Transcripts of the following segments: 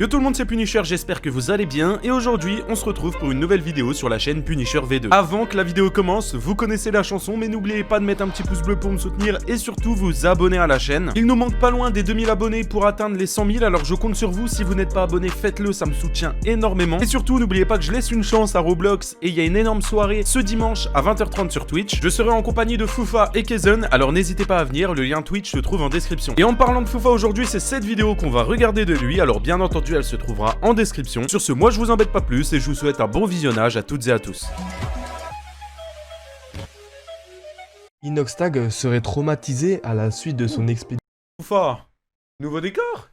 Yo tout le monde, c'est Punisher, j'espère que vous allez bien, et aujourd'hui on se retrouve pour une nouvelle vidéo sur la chaîne Punisher V2. Avant que la vidéo commence, vous connaissez la chanson, mais n'oubliez pas de mettre un petit pouce bleu pour me soutenir, et surtout vous abonner à la chaîne. Il nous manque pas loin des 2000 abonnés pour atteindre les 100 000, alors je compte sur vous, si vous n'êtes pas abonné, faites-le, ça me soutient énormément. Et surtout, n'oubliez pas que je laisse une chance à Roblox, et il y a une énorme soirée ce dimanche à 20h30 sur Twitch. Je serai en compagnie de Foufa et Kezen, alors n'hésitez pas à venir, le lien Twitch se trouve en description. Et en parlant de Foufa aujourd'hui, c'est cette vidéo qu'on va regarder de lui, alors bien entendu elle se trouvera en description. Sur ce, moi je vous embête pas plus et je vous souhaite un bon visionnage à toutes et à tous. Inoxtag serait traumatisé à la suite de son expédition Foufa, nouveau décor?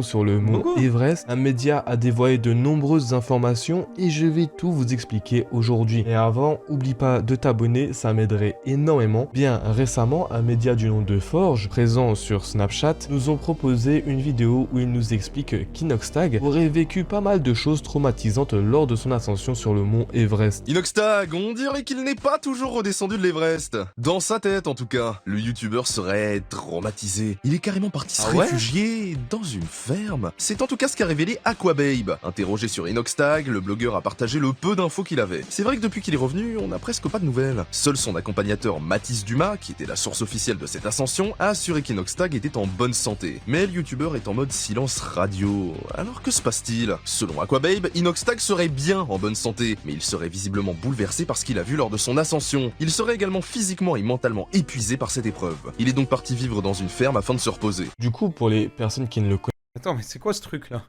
sur le mont Everest. Un média a dévoilé de nombreuses informations et je vais tout vous expliquer aujourd'hui. Et avant, oublie pas de t'abonner, ça m'aiderait énormément. Bien récemment, un média du nom de Forge, présent sur Snapchat, nous ont proposé une vidéo où il nous explique qu'Inoxtag aurait vécu pas mal de choses traumatisantes lors de son ascension sur le mont Everest. Inoxtag, on dirait qu'il n'est pas toujours redescendu de l'Everest. Dans sa tête en tout cas, le youtubeur serait traumatisé. Il est carrément parti se réfugier dans une ferme. C'est en tout cas ce qu'a révélé Aquababe. Interrogé sur Inoxtag, le blogueur a partagé le peu d'infos qu'il avait. C'est vrai que depuis qu'il est revenu, on n'a presque pas de nouvelles. Seul son accompagnateur Mathis Dumas, qui était la source officielle de cette ascension, a assuré qu'Inoxtag était en bonne santé. Mais le youtubeur est en mode silence radio. Alors que se passe-t-il? Selon Aquababe, Inoxtag serait bien en bonne santé, mais il serait visiblement bouleversé par ce qu'il a vu lors de son ascension. Il serait également physiquement et mentalement épuisé par cette épreuve. Il est donc parti vivre dans une ferme afin de se reposer. Du coup, pour les personnes qui ne le connaissent Attends, mais c'est quoi ce truc là?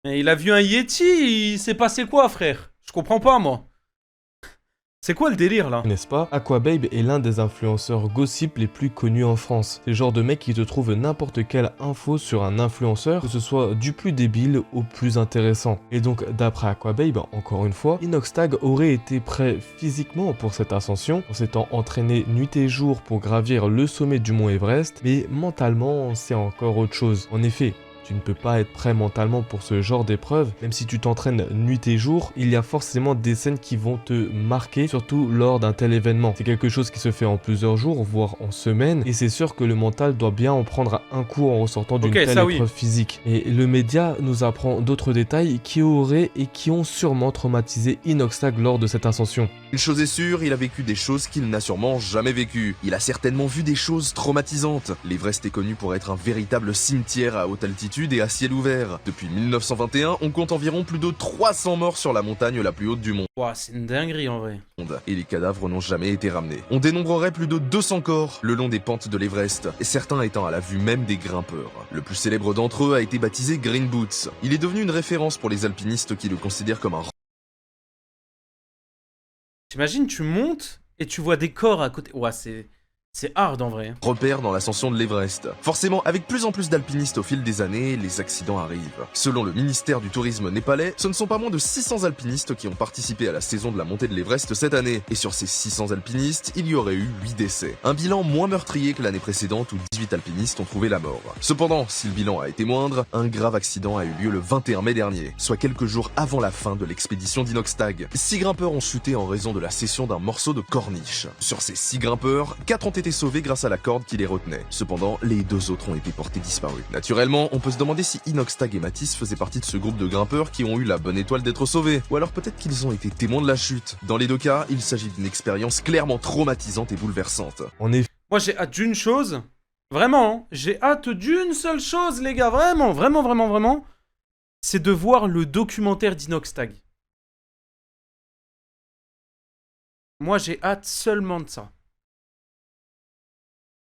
Il a vu un Yeti, il s'est passé quoi frère? Je comprends pas moi. C'est quoi le délire là? N'est-ce pas? Aquababe est l'un des influenceurs gossip les plus connus en France. C'est le genre de mec qui te trouve n'importe quelle info sur un influenceur, que ce soit du plus débile au plus intéressant. Et donc d'après Aquababe, encore une fois, Inoxtag aurait été prêt physiquement pour cette ascension, en s'étant entraîné nuit et jour pour gravir le sommet du mont Everest, mais mentalement c'est encore autre chose. En effet, tu ne peux pas être prêt mentalement pour ce genre d'épreuve, même si tu t'entraînes nuit et jour, il y a forcément des scènes qui vont te marquer, surtout lors d'un tel événement. C'est quelque chose qui se fait en plusieurs jours, voire en semaines, et c'est sûr que le mental doit bien en prendre un coup en ressortant d'une telle épreuve physique. Et le média nous apprend d'autres détails qui auraient et qui ont sûrement traumatisé Inoxtag lors de cette ascension. Une chose est sûre, il a vécu des choses qu'il n'a sûrement jamais vécues. Il a certainement vu des choses traumatisantes. L'Everest est connu pour être un véritable cimetière à haute altitude et à ciel ouvert. Depuis 1921, on compte environ plus de 300 morts sur la montagne la plus haute du monde. Ouah, c'est une dinguerie en vrai. Et les cadavres n'ont jamais été ramenés. On dénombrerait plus de 200 corps le long des pentes de l'Everest, et certains étant à la vue même des grimpeurs. Le plus célèbre d'entre eux a été baptisé Green Boots. Il est devenu une référence pour les alpinistes qui le considèrent comme un... T'imagines, tu montes et tu vois des corps à côté. Ouah, c'est hard en vrai. repère dans l'ascension de l'Everest. Forcément, avec plus en plus d'alpinistes au fil des années, les accidents arrivent. Selon le ministère du Tourisme népalais, ce ne sont pas moins de 600 alpinistes qui ont participé à la saison de la montée de l'Everest cette année. Et sur ces 600 alpinistes, il y aurait eu 8 décès. Un bilan moins meurtrier que l'année précédente où 18 alpinistes ont trouvé la mort. Cependant, si le bilan a été moindre, un grave accident a eu lieu le 21 mai dernier, soit quelques jours avant la fin de l'expédition d'Inoxtag. 6 grimpeurs ont chuté en raison de la cession d'un morceau de corniche. Sur ces 6 grimpeurs, 4 ont été sauvés grâce à la corde qui les retenait. Cependant, les 2 autres ont été portés disparus. Naturellement, on peut se demander si Inoxtag et Mathis faisaient partie de ce groupe de grimpeurs qui ont eu la bonne étoile d'être sauvés, ou alors peut-être qu'ils ont été témoins de la chute. Dans les deux cas, il s'agit d'une expérience clairement traumatisante et bouleversante. En effet, moi j'ai hâte d'une chose, vraiment, j'ai hâte d'une seule chose les gars, vraiment, c'est de voir le documentaire d'Inoxtag. Moi j'ai hâte seulement de ça.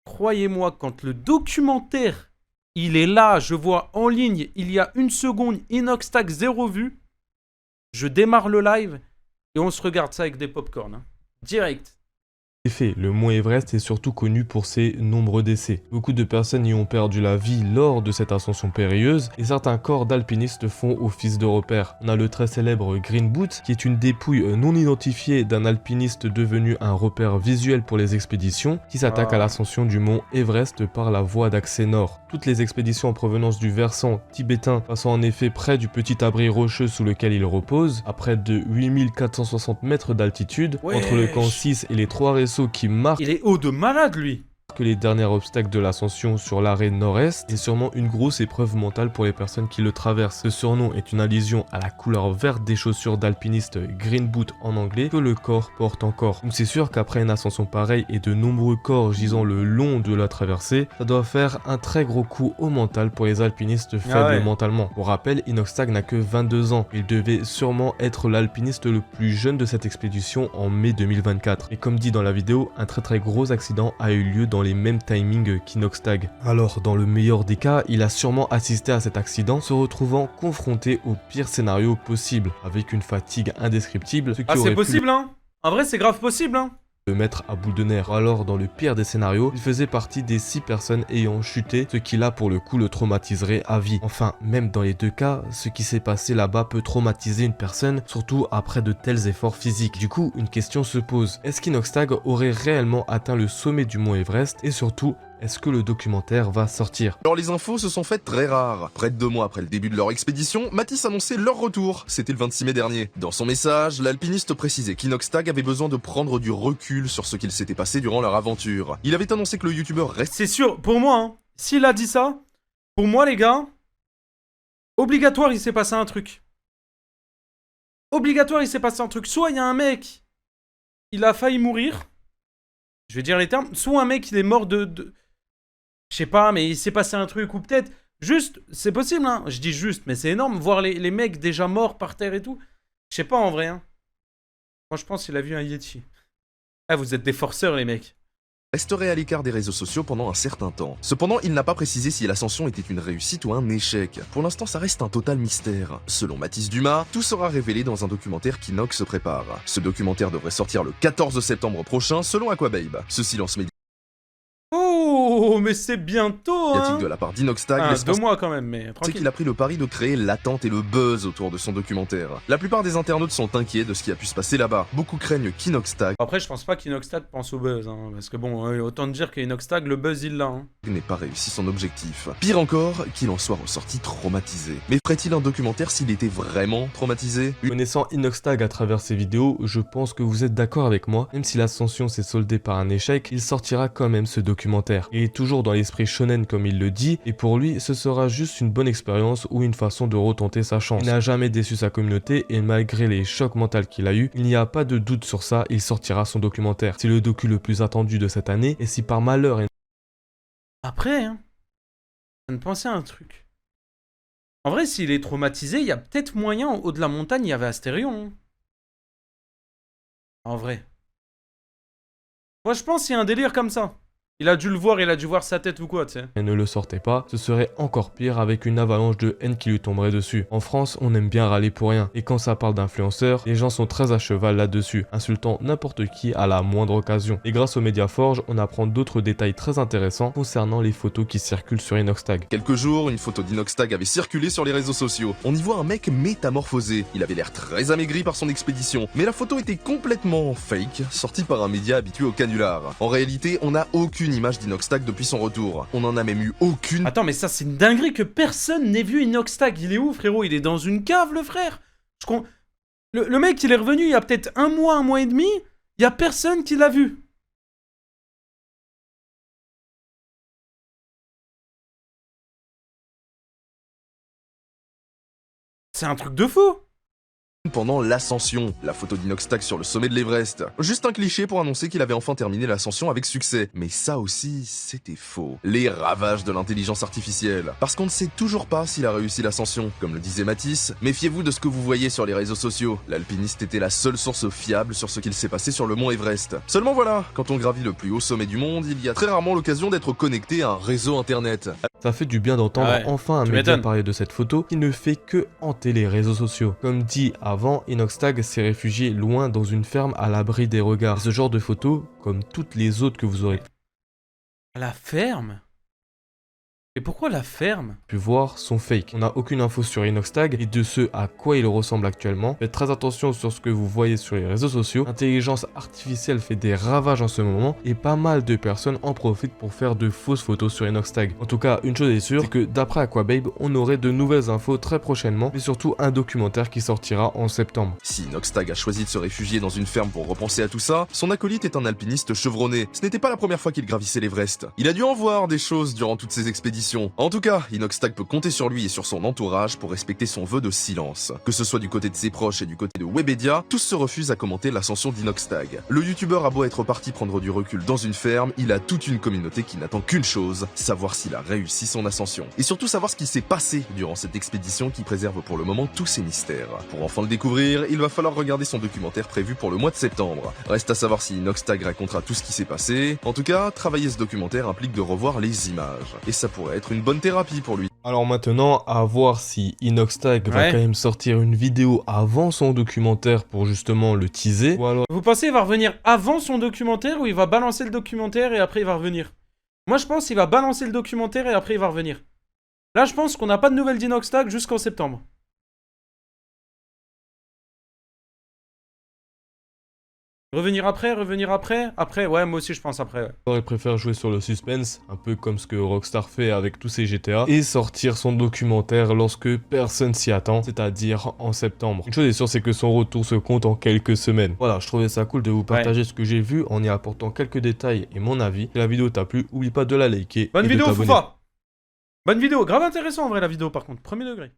Croyez-moi, quand le documentaire, il est là, je vois en ligne, il y a 1 seconde, Inoxtag 0 vue, je démarre le live et on se regarde ça avec des popcorn. Hein. Direct. En effet, le mont Everest est surtout connu pour ses nombreux décès. Beaucoup de personnes y ont perdu la vie lors de cette ascension périlleuse et certains corps d'alpinistes font office de repère. On a le très célèbre Green Boot qui est une dépouille non identifiée d'un alpiniste devenu un repère visuel pour les expéditions qui s'attaque à l'ascension du mont Everest par la voie d'accès nord. Toutes les expéditions en provenance du versant tibétain passant en effet près du petit abri rocheux sous lequel il repose, à près de 8460 mètres d'altitude, entre le camp 6 et les 3 réseaux qui marquent Il est haut de malade lui. que les derniers obstacles de l'ascension sur l'arrêt nord-est est sûrement une grosse épreuve mentale pour les personnes qui le traversent. Ce surnom est une allusion à la couleur verte des chaussures d'alpiniste green boot en anglais que le corps porte encore. Donc c'est sûr qu'après une ascension pareille et de nombreux corps gisant le long de la traversée, ça doit faire un très gros coup au mental pour les alpinistes faibles mentalement. Pour rappel, Inoxtag n'a que 22 ans. Il devait sûrement être l'alpiniste le plus jeune de cette expédition en mai 2024. Et comme dit dans la vidéo, un très gros accident a eu lieu dans les mêmes timings qu'Inoxtag. Alors dans le meilleur des cas, il a sûrement assisté à cet accident, se retrouvant confronté au pire scénario possible, avec une fatigue indescriptible, ce qui aurait c'est possible hein. En vrai c'est grave possible hein. Le mettre à bout de nerfs. Alors dans le pire des scénarios, il faisait partie des 6 personnes ayant chuté, ce qui là pour le coup le traumatiserait à vie. Enfin, même dans les deux cas, ce qui s'est passé là-bas peut traumatiser une personne, surtout après de tels efforts physiques. Du coup, une question se pose. Est-ce qu'Inoxtag aurait réellement atteint le sommet du mont Everest? Et surtout, est-ce que le documentaire va sortir? Alors les infos se sont faites très rares. Près de 2 mois après le début de leur expédition, Mathis annonçait leur retour. C'était le 26 mai dernier. Dans son message, l'alpiniste précisait qu'Inoxtag avait besoin de prendre du recul sur ce qu'il s'était passé durant leur aventure. Il avait annoncé que le youtubeur reste... C'est sûr, pour moi, hein, s'il a dit ça, pour moi les gars, obligatoire il s'est passé un truc. Obligatoire il s'est passé un truc. Soit il y a un mec, il a failli mourir, je vais dire les termes, soit un mec il est mort de... Je sais pas, mais il s'est passé un truc, ou peut-être, juste, c'est possible, hein. Je dis juste, mais c'est énorme, voir les mecs déjà morts par terre et tout. Je sais pas en vrai, hein. Moi, je pense qu'il a vu un Yeti. Ah, vous êtes des forceurs, les mecs. Resterait à l'écart des réseaux sociaux pendant un certain temps. Cependant, il n'a pas précisé si l'ascension était une réussite ou un échec. Pour l'instant, ça reste un total mystère. Selon Mathis Dumas, tout sera révélé dans un documentaire qu'Inox se prépare. Ce documentaire devrait sortir le 14 septembre prochain, selon Aquababe. Ce silence médiatique Oh, mais c'est bientôt, hein. de la part d'Inoxtag, Ah, 2 mois quand même, mais c'est tranquille. qu'il a pris le pari de créer l'attente et le buzz autour de son documentaire. La plupart des internautes sont inquiets de ce qui a pu se passer là-bas. Beaucoup craignent qu'Inoxtag Après, je pense pas qu'Inoxtag pense au buzz, hein, parce que bon, autant dire qu'Inoxtag, le buzz, il l'a, hein. n'ait pas réussi son objectif. Pire encore, qu'il en soit ressorti traumatisé. Mais ferait-il un documentaire s'il était vraiment traumatisé? Connaissant Inoxtag à travers ses vidéos, je pense que vous êtes d'accord avec moi, même si l'ascension s'est soldée par un échec, il sortira quand même ce documentaire. Il est toujours dans l'esprit shonen comme il le dit, et pour lui, ce sera juste une bonne expérience ou une façon de retenter sa chance. Il n'a jamais déçu sa communauté, et malgré les chocs mentaux qu'il a eu, il n'y a pas de doute sur ça, il sortira son documentaire. C'est le docu le plus attendu de cette année, et si par malheur... Après, hein, je viens de penser à un truc. En vrai, s'il est traumatisé, il y a peut-être moyen, en haut de la montagne, il y avait Astérion. Hein. En vrai. Moi, je pense qu'il y a un délire comme ça. Il a dû le voir, il a dû voir sa tête ou quoi, tu sais. Et ne le sortait pas, ce serait encore pire avec une avalanche de haine qui lui tomberait dessus. En France, on aime bien râler pour rien, et quand ça parle d'influenceurs, les gens sont très à cheval là-dessus, insultant n'importe qui à la moindre occasion. Et grâce au Mediaforge, on apprend d'autres détails très intéressants concernant les photos qui circulent sur Inoxtag. Quelques jours, une photo d'Inoxtag avait circulé sur les réseaux sociaux. On y voit un mec métamorphosé. Il avait l'air très amaigri par son expédition, mais la photo était complètement fake, sortie par un média habitué au canular. En réalité, on n'a aucune image d'Inoxtag depuis son retour. On en a même eu aucune. Attends, mais ça, c'est une dinguerie que personne n'ait vu Inoxtag. Il est où, frérot? Il est dans une cave, le frère. Le mec, il est revenu il y a peut-être un mois et demi. Il y a personne qui l'a vu. C'est un truc de fou. Pendant l'ascension, la photo d'Inoxtag sur le sommet de l'Everest. Juste un cliché pour annoncer qu'il avait enfin terminé l'ascension avec succès. Mais ça aussi, c'était faux. Les ravages de l'intelligence artificielle. Parce qu'on ne sait toujours pas s'il a réussi l'ascension. Comme le disait Mathis, méfiez-vous de ce que vous voyez sur les réseaux sociaux. L'alpiniste était la seule source fiable sur ce qu'il s'est passé sur le mont Everest. Seulement voilà, quand on gravit le plus haut sommet du monde, il y a très rarement l'occasion d'être connecté à un réseau internet. Ça fait du bien d'entendre enfin un média parler de cette photo qui ne fait que hanter les réseaux sociaux. Comme dit avant, Inoxtag s'est réfugié loin dans une ferme à l'abri des regards. Ce genre de photos, comme toutes les autres que vous aurez... À la ferme? Et pourquoi la ferme? pu voir sont fake. On n'a aucune info sur Inoxtag et de ce à quoi il ressemble actuellement. Faites très attention sur ce que vous voyez sur les réseaux sociaux. L'intelligence artificielle fait des ravages en ce moment et pas mal de personnes en profitent pour faire de fausses photos sur Inoxtag. En tout cas, une chose est sûre, c'est que d'après Aquababe, on aurait de nouvelles infos très prochainement, mais surtout un documentaire qui sortira en septembre. Si Inoxtag a choisi de se réfugier dans une ferme pour repenser à tout ça, son acolyte est un alpiniste chevronné. Ce n'était pas la première fois qu'il gravissait l'Everest. Il a dû en voir des choses durant toutes ses expéditions. En tout cas, Inoxtag peut compter sur lui et sur son entourage pour respecter son vœu de silence. Que ce soit du côté de ses proches et du côté de Webedia, tous se refusent à commenter l'ascension d'Inoxtag. Le youtubeur a beau être parti prendre du recul dans une ferme, il a toute une communauté qui n'attend qu'une chose, savoir s'il a réussi son ascension. Et surtout savoir ce qui s'est passé durant cette expédition qui préserve pour le moment tous ses mystères. Pour enfin le découvrir, il va falloir regarder son documentaire prévu pour le mois de septembre. Reste à savoir si Inoxtag racontera tout ce qui s'est passé. En tout cas, travailler ce documentaire implique de revoir les images. Et ça pourrait être une bonne thérapie pour lui. Alors maintenant, à voir si Inoxtag va quand même sortir une vidéo avant son documentaire pour justement le teaser. Ou alors... Vous pensez qu'il va revenir avant son documentaire ou il va balancer le documentaire et après il va revenir? Moi je pense qu'il va balancer le documentaire et après il va revenir. Là je pense qu'on n'a pas de nouvelles d'Inoxtag jusqu'en septembre. Revenir après, après, ouais, moi aussi je pense après, ouais. Il préfère jouer sur le suspense, un peu comme ce que Rockstar fait avec tous ses GTA, et sortir son documentaire lorsque personne s'y attend, c'est-à-dire en septembre. Une chose est sûre, c'est que son retour se compte en quelques semaines. Voilà, je trouvais ça cool de vous partager ce que j'ai vu en y apportant quelques détails et mon avis. Si la vidéo t'a plu, oublie pas de la liker. Bonne et vidéo, de t'abonner. Foufa! Bonne vidéo, grave intéressant en vrai la vidéo par contre, premier degré.